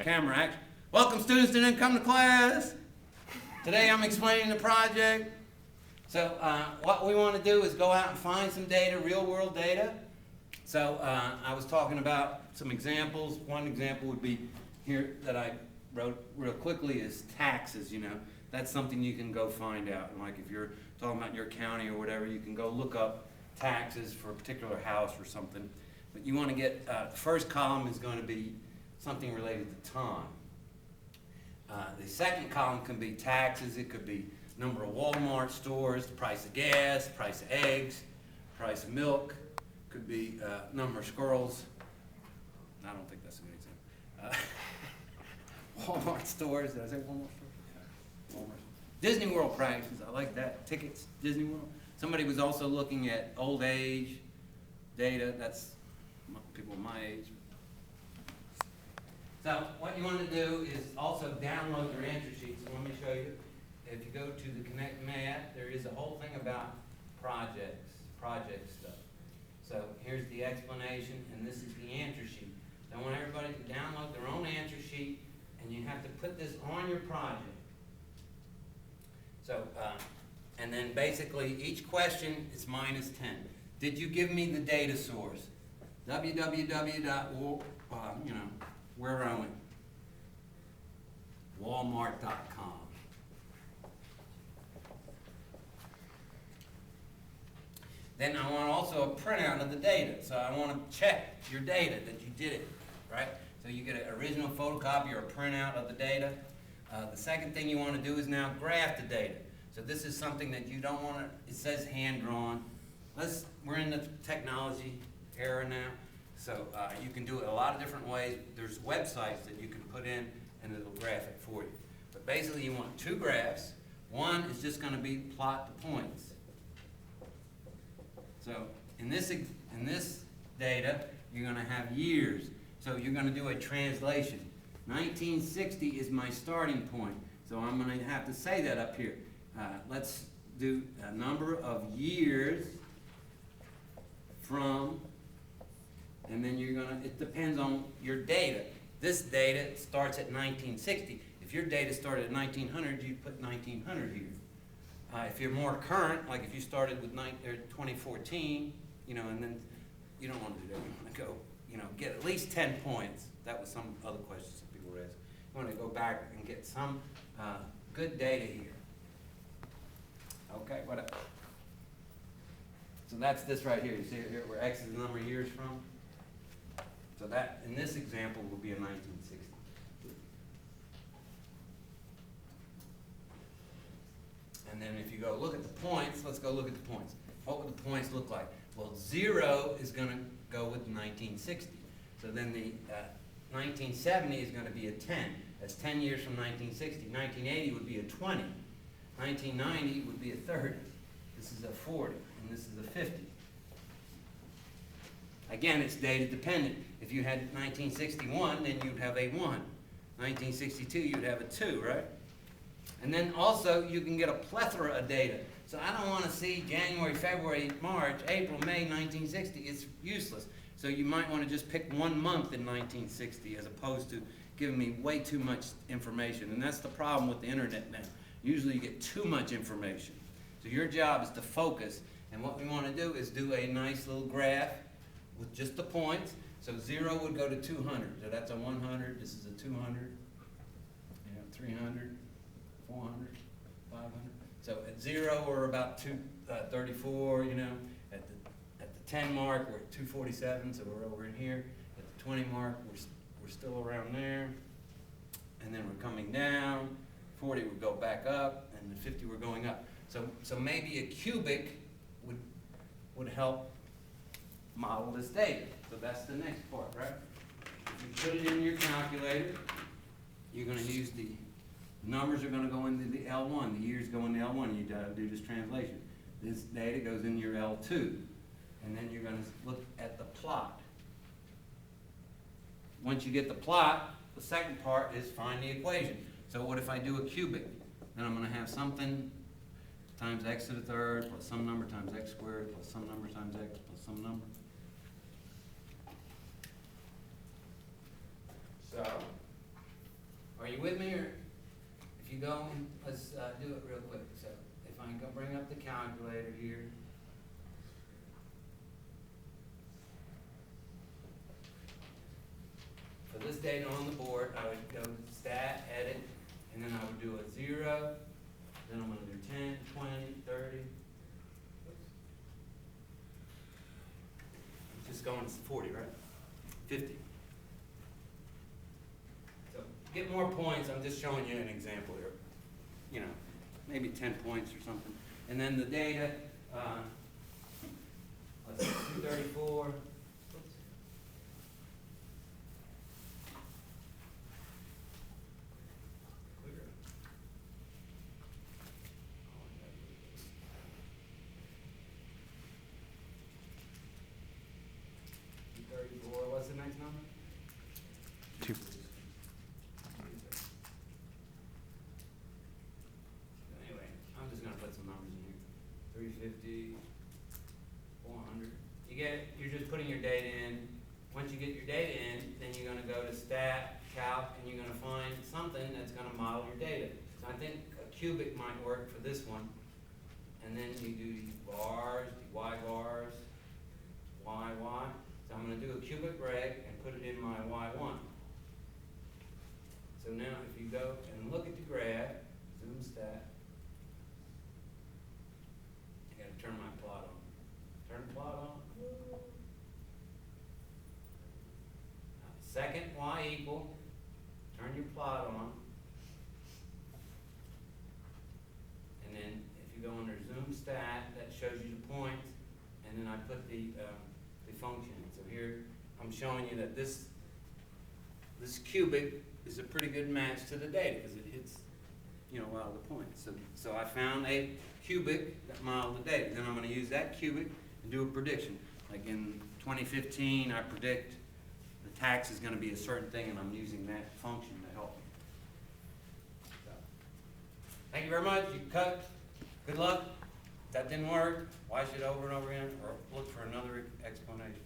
Camera action. Welcome students that didn't come to class. Today I'm explaining the project. So what we want to do is go out and find some data, real world data. So I was talking about some examples. One example would be here that I wrote real quickly is taxes, That's something you can go find out. And like if you're talking about your county or whatever, you can go look up taxes for a particular house or something. But you want to get, the first column is going to be something related to time. The second column can be taxes. It could be number of Walmart stores, the price of gas, price of eggs, price of milk. Could be number of squirrels. I don't think that's a good example. Walmart stores. Did I say Walmart stores? Walmart. Disney World prices. I like that. Tickets, Disney World. Somebody was also looking at old age data. That's people my age. So what you want to do is also download your answer sheets. So let me show you. If you go to the Connect Math, there is a whole thing about project stuff. So here's the explanation, and this is the answer sheet. I want everybody to download their own answer sheet, and you have to put this on your project. So, and then basically each question is minus 10. Did you give me the data source? Where are we? Walmart.com. Then I want also a printout of the data. So I want to check your data that you did it, right? So you get an original photocopy or a printout of the data. The second thing you want to do is now graph the data. So this is something that you don't want to, it says hand-drawn. We're in the technology era now. So you can do it a lot of different ways. There's websites that you can put in and it'll graph it for you. But basically you want two graphs. One is just going to be plot the points. So in this data, you're going to have years. So you're going to do a translation. 1960 is my starting point. So I'm going to have to say that up here. Let's do a number of years from, and then you're going to, it depends on your data. This data starts at 1960. If your data started at 1900, you'd put 1900 here. If you're more current, like if you started with 2014, and then you don't want to do that. You want to go, get at least 10 points. That was some other questions that people were asking. You want to go back and get some good data here. Okay, what else? So that's this right here. You see it here where X is the number of years from? So that, in this example, will be a 1960. And then if you go look at the points, let's go look at the points. What would the points look like? Well, 0 is going to go with 1960. So then the 1970 is going to be a 10. That's 10 years from 1960. 1980 would be a 20. 1990 would be a 30. This is a 40, and this is a 50. Again, it's data dependent. If you had 1961, then you'd have a 1. 1962, you'd have a 2, right? And then also, you can get a plethora of data. So I don't want to see January, February, March, April, May 1960. It's useless. So you might want to just pick 1 month in 1960 as opposed to giving me way too much information. And that's the problem with the internet now. Usually you get too much information. So your job is to focus. And what we want to do is do a nice little graph with just the points. So 0 would go to 200. So that's a 100. This is a 200. 300, 400, 500. So at 0, we're about 234. At the 10 mark, we're at 247. So we're over in here. At the 20 mark, we're still around there. And then we're coming down. 40 would go back up, and the 50 we're going up. So maybe a cubic would help model this data. So that's the next part, right? If you put it in your calculator, you're going to use the numbers are going to go into the L1. The years go into L1. You do this translation. This data goes into your L2. And then you're going to look at the plot. Once you get the plot, the second part is find the equation. So what if I do a cubic? Then I'm going to have something times x to the third plus some number times x squared plus some number times x plus some number. So go and let's do it real quick. So if I can bring up the calculator here. For this data on the board, I would go to stat, edit, and then I would do a 0. Then I'm going to do 10, 20, 30. Just going to 40, right? 50. So get more points. I'm just showing you an example here. You know, maybe 10 points or something. And then the data, let's see, 234. What's the next number? 2. Anyway, I'm just gonna put some numbers in here. 350, 400. You get it, you're just putting your data in. Once you get your data in, then you're gonna go to stat, calc, and you're gonna find something that's gonna model your data. So I think a cubic might work for this one. And then you do these bars, the Y bars, Y, Y. So I'm going to do a cubic reg and put it in my Y1. So now if you go and look at the graph, zoom stat, I got to turn my plot on. Turn the plot on. Now, second Y equal, turn your plot on. And then if you go under zoom stat, that shows you the points. And then I put the function. So here I'm showing you that this cubic is a pretty good match to the data because it hits, you know, a lot of the points. So I found a cubic that modeled the data. Then I'm going to use that cubic and do a prediction. Like in 2015, I predict the tax is going to be a certain thing, and I'm using that function to help me. So, thank you very much. You cut. Good luck. If that didn't work, watch it over and over again, or look for another explanation.